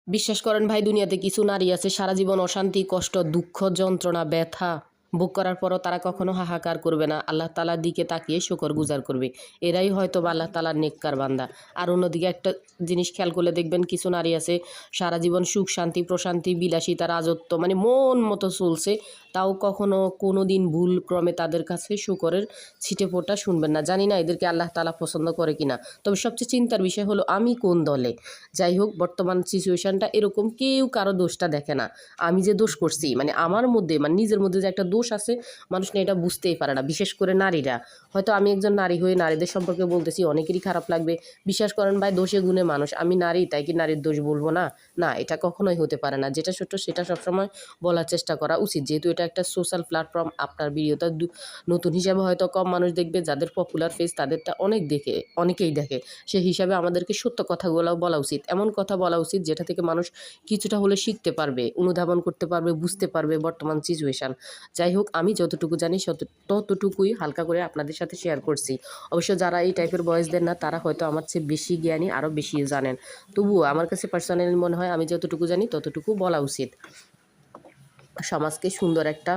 বিশ্বাস করেন ভাই, দুনিয়াতে কিছু নারী আছে সারা জীবন অশান্তি, কষ্ট, দুঃখ, যন্ত্রণা, ব্যথা ভোগ করার পরও তারা কখনো হাহাকার করবে না, আল্লাহ তালার দিকে তাকিয়ে শুকর গুজার করবে। এরাই হয়তো বা আল্লাহ তালার নেককার বান্দা। আর অন্যদিকে একটা জিনিস খেয়াল করলে দেখবেন, কিছু নারী আছে সারা জীবন সুখ শান্তি প্রশান্তি বিলাসিতা রাজত্ব মানে মন মতো চলছে, তাও কখনো কোনো দিন ভুল ক্রমে তাদের কাছে শুকরের ছিটে ফোঁটা শুনবেন না। জানি না এদেরকে আল্লাহ তালা পছন্দ করে কিনা। তবে সবচেয়ে চিন্তার বিষয় হলো আমি কোন দলে। যাই হোক, বর্তমান সিচুয়েশানটা এরকম, কেউ কারো দোষটা দেখে না। আমি যে দোষ করছি মানে আমার মধ্যে মানে নিজের মধ্যে যে একটা দোষ আছে, মানুষ না এটা বুঝতেই পারে না, বিশেষ করে নারীরা। হয়তো আমি একজন নারী হয়ে নারীদের সম্পর্কে বলতেছি, অনেকেরই খারাপ লাগবে। বিশ্বাস করেন ভাই, দোষে গুণে মানুষ। আমি নারী, তাই কি নারীর দোষ বলবো না? না, এটা কখনোই হতে পারে না। যেটা সত্য সেটা সবসময় বলার চেষ্টা করা উচিত, যেহেতু এটা একটা সোশ্যাল প্ল্যাটফর্ম। আপনার ভিডিওটা নতুন হিসাবে হয়তো কম মানুষ দেখবে, যাদের পপুলার ফেস তাদেরটা অনেকেই দেখে। সেই হিসাবে আমাদেরকে সত্য কথাগুলো বলা উচিত, এমন কথা বলা উচিত যেটা থেকে মানুষ কিছুটা হলে শিখতে পারবে, অনুধাবন করতে পারবে, বুঝতে পারবে বর্তমান সিচুয়েশান। যাই হোক, আমি যতটুকু জানি ততটুকুই হালকা করে আপনাদের সাথে শেয়ার করছি। অবশ্য যারা এই টাইপের ভয়েস দেন না, তারা হয়তো আমার চেয়ে বেশি জ্ঞানী, আরও বেশি জানেন। তবুও আমার কাছে পার্সোনালি মনে হয় আমি যতটুকু জানি ততটুকু বলা উচিত। সমাজকে সুন্দর একটা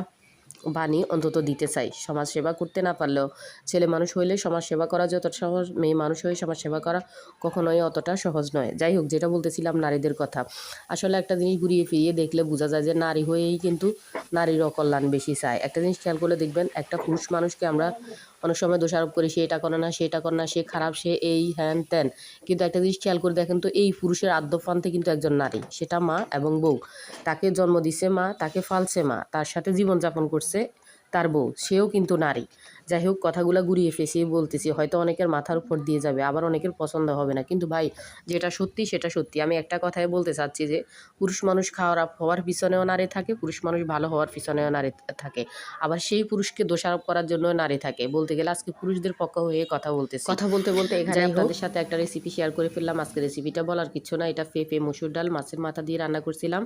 বাণী অন্তত দিতে চাই। সমাজ সেবা করতে না পারলেও ছেলে মানুষ হইলে সমাজ সেবা করা যতটা সহজ, মেয়ে মানুষ হয়ে সমাজ সেবা করা কখনোই অতটা সহজ নয়। যাই হোক, যেটা বলতেছিলাম নারীদের কথা, আসলে একটা জিনিস ঘুরিয়ে ফিরিয়ে দেখলে বোঝা যায় যে নারী হয়েই কিন্তু নারীর অকল্যাণ বেশি চায়। একটা জিনিস খেয়াল করলে দেখবেন, একটা পুরুষ মানুষকে আমরা অনেক সময় দোষারোপ করি, সে এটা করে না, সে এটা করে না, সে খারাপ, সে এই হ্যান ত্যান। কিন্তু একটা জিনিস খেয়াল করে দেখেন তো, এই পুরুষের আদ্যপ্রান্তে কিন্তু একজন নারী, সেটা মা এবং বউ। তাকে জন্ম দিছে মা, তাকে ফালছে মা, তার সাথে জীবনযাপন করছে তার বউ, সেও কিন্তু নারী। যাই হোক, কথাগুলো ঘুরিয়ে ফেঁসিয়ে বলতেছি, হয়তো অনেকের মাথার উপর দিয়ে যাবে, আবার অনেকের পছন্দ হবে না, কিন্তু ভাই যেটা সত্যি সেটা সত্যি। আমি একটা কথাই বলতে চাচ্ছি যে পুরুষ মানুষ খারাপ হওয়ার পিছনেও নারী থাকে, পুরুষ মানুষ ভালো হওয়ার পিছনেও নারী থাকে, আবার সেই পুরুষকে দোষারোপ করার জন্য নারী থাকে। বলতে গেলে আজকে পুরুষদের পক্ষ হয়ে কথা বলতেছি। কথা বলতে বলতে এখানে আপনাদের সাথে একটা রেসিপি শেয়ার করে ফেললাম। আজকে রেসিপিটা বলার কিছু না, এটা পেঁপে মসুর ডাল মাছের মাথা দিয়ে রান্না করছিলাম।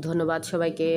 ধন্যবাদ সবাইকে।